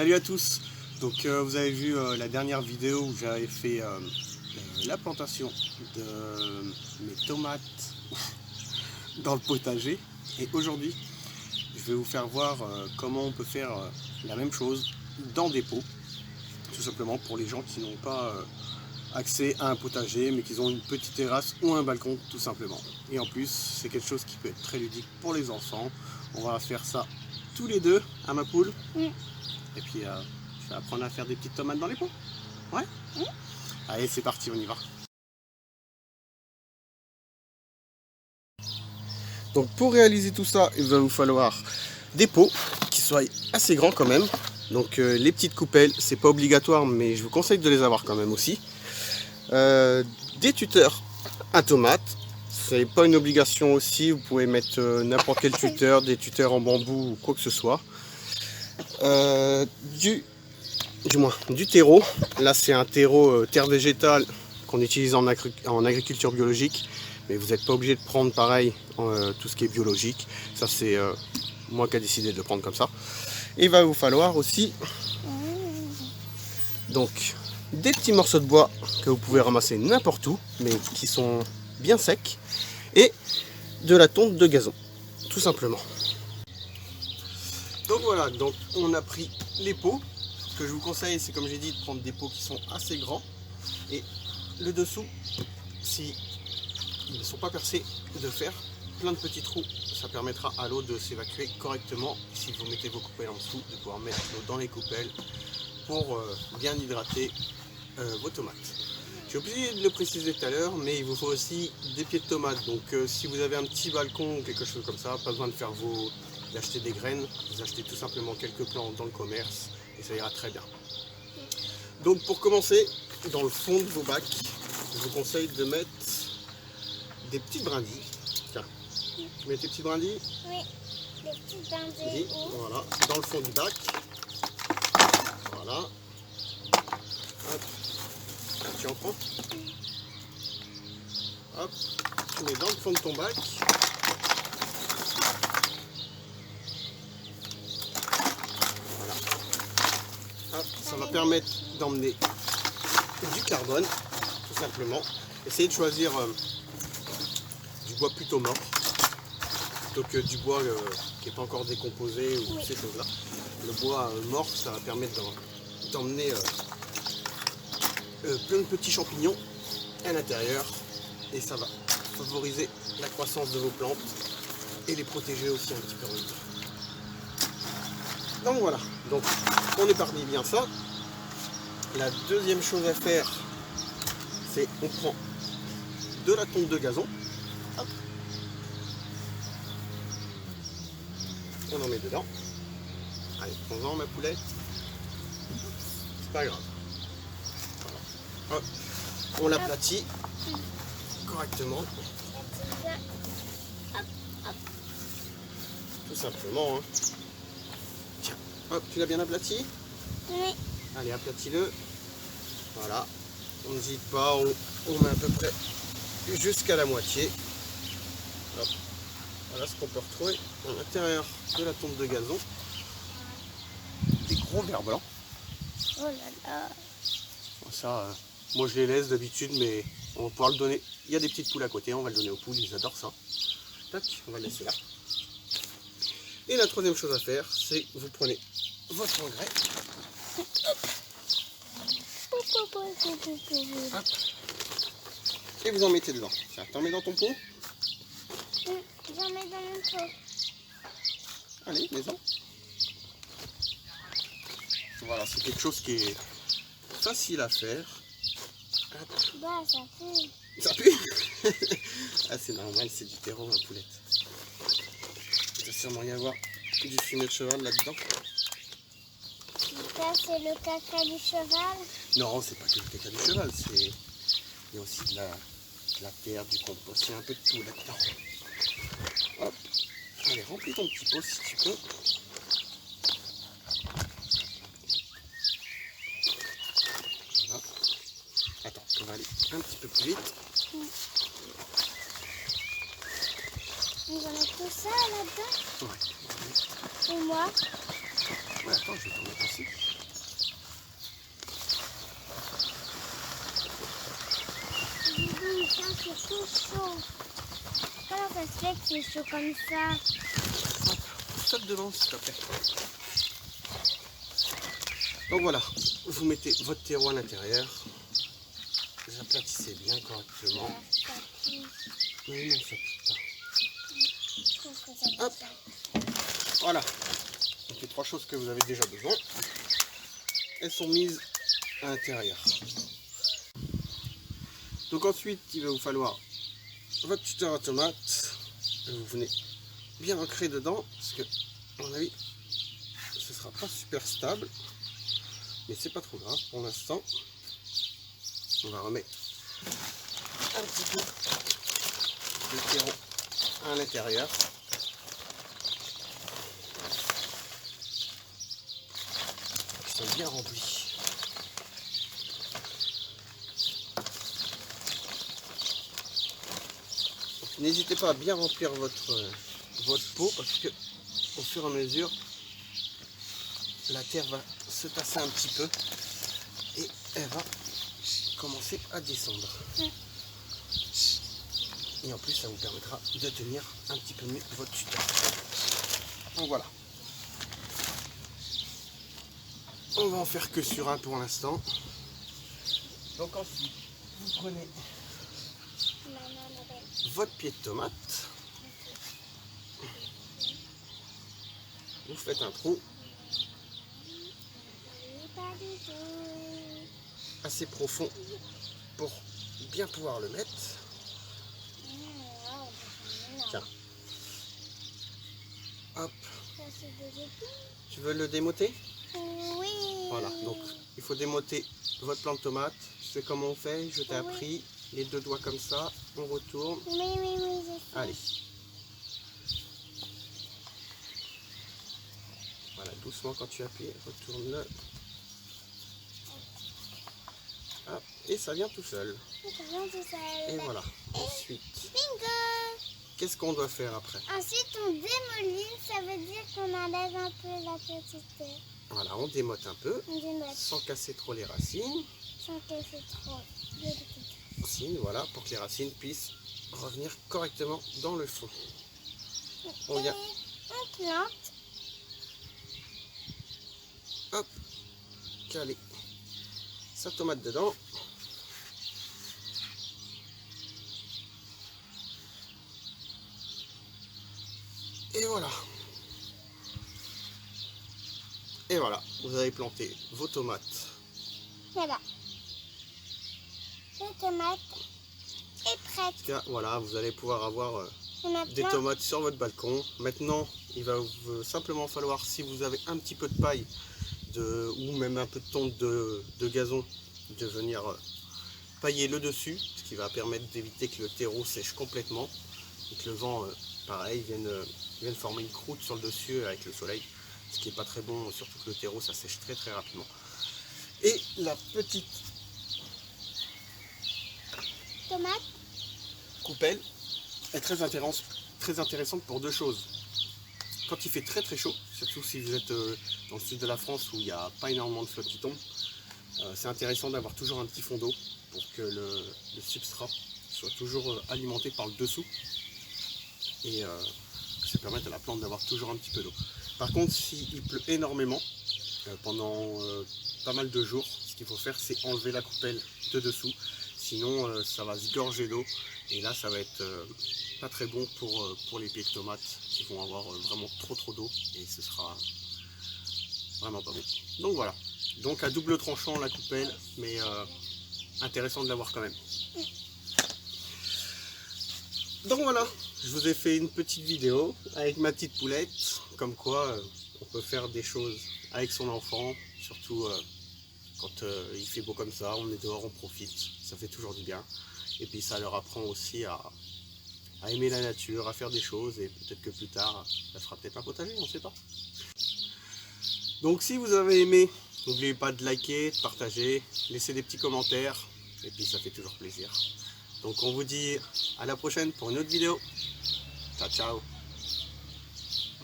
Salut à tous. Donc vous avez vu la dernière vidéo où j'avais fait la plantation de mes tomates dans le potager. Et aujourd'hui, je vais vous faire voir comment on peut faire la même chose dans des pots. Tout simplement pour les gens qui n'ont pas accès à un potager mais qui ont une petite terrasse ou un balcon tout simplement. Et en plus, c'est quelque chose qui peut être très ludique pour les enfants. On va faire ça tous les deux à ma poule. Et puis je vais apprendre à faire des petites tomates dans les pots. Ouais. Allez, c'est parti, on y va. Donc pour réaliser tout ça, il va vous falloir des pots qui soient assez grands quand même. Donc les petites coupelles, c'est pas obligatoire, mais je vous conseille de les avoir quand même aussi. Des tuteurs à tomates, c'est pas une obligation aussi, vous pouvez mettre n'importe quel tuteur, des tuteurs en bambou ou quoi que ce soit. Du terreau, là c'est un terreau terre végétale qu'on utilise en agriculture biologique, mais vous n'êtes pas obligé de prendre pareil tout ce qui est biologique, ça c'est moi qui ai décidé de le prendre comme ça. Et il va vous falloir aussi donc des petits morceaux de bois que vous pouvez ramasser n'importe où, mais qui sont bien secs, et de la tonte de gazon, tout simplement. Donc voilà, donc on a pris les pots. Ce que je vous conseille, c'est comme j'ai dit, de prendre des pots qui sont assez grands, et le dessous, si ils ne sont pas percés, de faire plein de petits trous. Ça permettra à l'eau de s'évacuer correctement. Si vous mettez vos coupelles en dessous, de pouvoir mettre l'eau dans les coupelles pour bien hydrater vos tomates. J'ai oublié de le préciser tout à l'heure, mais il vous faut aussi des pieds de tomates. Donc si vous avez un petit balcon ou quelque chose comme ça, pas besoin de faire d'acheter des graines, vous achetez tout simplement quelques plants dans le commerce et ça ira très bien. Donc pour commencer, dans le fond de vos bacs, je vous conseille de mettre des petites brindilles. Tiens, tu mets tes petites brindilles? Oui, des petites brindilles. Voilà, dans le fond du bac. Voilà. Hop. Là, tu en prends. Hop, tu mets dans le fond de ton bac. Voilà. Hop, ça va permettre d'emmener du carbone, tout simplement. Essayez de choisir du bois plutôt mort, plutôt que du bois qui n'est pas encore décomposé ou ces choses-là. Le bois mort, ça va permettre d'emmener plein de petits champignons à l'intérieur et ça va favoriser la croissance de vos plantes et les protéger aussi un petit peu. Donc voilà, donc on épargne bien ça. La deuxième chose à faire, c'est on prend de la tonte de gazon. Hop. On en met dedans. Allez, prends-en ma poulette. C'est pas grave. Voilà. Hop. On l'aplatit correctement. Tout simplement. Hein. Tiens, hop, tu l'as bien aplati? Oui. Allez, aplatis-le. Voilà. On n'hésite pas, on met à peu près jusqu'à la moitié. Hop. Voilà ce qu'on peut retrouver à l'intérieur de la tonte de gazon. Des gros vers blancs. Oh là là. Ça, moi je les laisse d'habitude, mais on va pouvoir le donner. Il y a des petites poules à côté, on va le donner aux poules, ils adorent ça. Tac, on va le laisser là. Et la troisième chose à faire, c'est vous prenez votre engrais. Hop. Et vous en mettez dedans. Tiens, t'en mets dans ton pot? J'en mets dans mon pot. Allez, mets-en. Voilà, c'est quelque chose qui est facile à faire. Hop. Bah, ça pue. Ça pue. Ah, c'est normal, c'est du terreau, ma poulette. Il doit sûrement y avoir du fumier de cheval là-dedans. Ça, c'est le caca du cheval. Non, c'est pas que le caca du cheval, il y a aussi de la terre, du compost, il y a un peu de tout là-dedans. Hop, allez, remplis ton petit pot si tu peux. Voilà. Attends, on va aller un petit peu plus vite. Vous en mettez tout ça là-dedans? Ouais. Et moi? Ouais, attends, je vais t'en mettre aussi. tiens, c'est tout chaud. Comment ça se fait que c'est chaud comme ça? Saute dedans s'il te plaît. Donc voilà, vous mettez votre terreau à l'intérieur. Vous aplatissez bien correctement. Oui, non, ça pique pas. Hop. Voilà. Donc les trois choses que vous avez déjà besoin, elles sont mises à l'intérieur. Donc ensuite, il va vous falloir votre tuteur à tomates. Vous venez bien ancrer dedans, parce que, à mon avis, ce sera pas super stable. Mais c'est pas trop grave pour l'instant. On va remettre un petit peu de terreau à l'intérieur. Ils sont bien remplis. N'hésitez pas à bien remplir votre pot parce que au fur et à mesure la terre va se tasser un petit peu et elle va commencer à descendre. Et en plus ça vous permettra de tenir un petit peu mieux votre tuteur. Donc voilà. On va en faire que sur un pour l'instant. Donc ensuite vous prenez votre pied de tomate, vous faites un trou assez profond pour bien pouvoir le mettre. Tiens. Hop. Tu veux le démoter? Oui. Voilà, donc il faut démoter votre plant de tomate. Tu sais comment on fait? Je t'ai appris. Les deux doigts comme ça, on retourne. Oui, je sais. Allez. Voilà, doucement quand tu appuies, retourne-le. Hop, et ça vient tout seul. Et voilà. Ensuite, bingo! Qu'est-ce qu'on doit faire après? Ensuite, on démolit, ça veut dire qu'on enlève un peu la petite terre. Voilà, on démote un peu, On démote sans casser trop les racines. sans casser trop les petites. Voilà, pour que les racines puissent revenir correctement dans le fond. On Et vient, on plante. hop, caler sa tomate dedans. Et voilà. Et voilà, vous avez planté vos tomates. Voilà. La tomate est prête. Voilà, vous allez pouvoir avoir Et maintenant, des tomates sur votre balcon. Maintenant, il va vous simplement falloir, si vous avez un petit peu de paille ou même un peu de tonte de gazon, de venir pailler le dessus, ce qui va permettre d'éviter que le terreau sèche complètement et que le vent, pareil, vienne former une croûte sur le dessus avec le soleil, ce qui n'est pas très bon, surtout que le terreau ça sèche très très rapidement. Et la petite tomate. coupelle est très intéressante pour deux choses. Quand il fait très très chaud, surtout si vous êtes dans le sud de la France où il n'y a pas énormément de flotte qui tombe, c'est intéressant d'avoir toujours un petit fond d'eau pour que le substrat soit toujours alimenté par le dessous et que ça permette à la plante d'avoir toujours un petit peu d'eau. Par contre, s'il pleut énormément pendant pas mal de jours, ce qu'il faut faire c'est enlever la coupelle de dessous, sinon ça va se gorger d'eau et là ça va être pas très bon pour les pieds de tomates qui vont avoir vraiment trop d'eau et ce sera vraiment pas bon. Donc voilà, donc à double tranchant la coupelle, mais intéressant de l'avoir quand même. Donc voilà, je vous ai fait une petite vidéo avec ma petite poulette, comme quoi on peut faire des choses avec son enfant, surtout quand il fait beau comme ça, on est dehors, on profite, ça fait toujours du bien. Et puis ça leur apprend aussi à aimer la nature, à faire des choses, et peut-être que plus tard, ça fera peut-être un potager, on ne sait pas. Donc si vous avez aimé, n'oubliez pas de liker, de partager, laisser des petits commentaires, et puis ça fait toujours plaisir. Donc on vous dit à la prochaine pour une autre vidéo. Ciao ciao.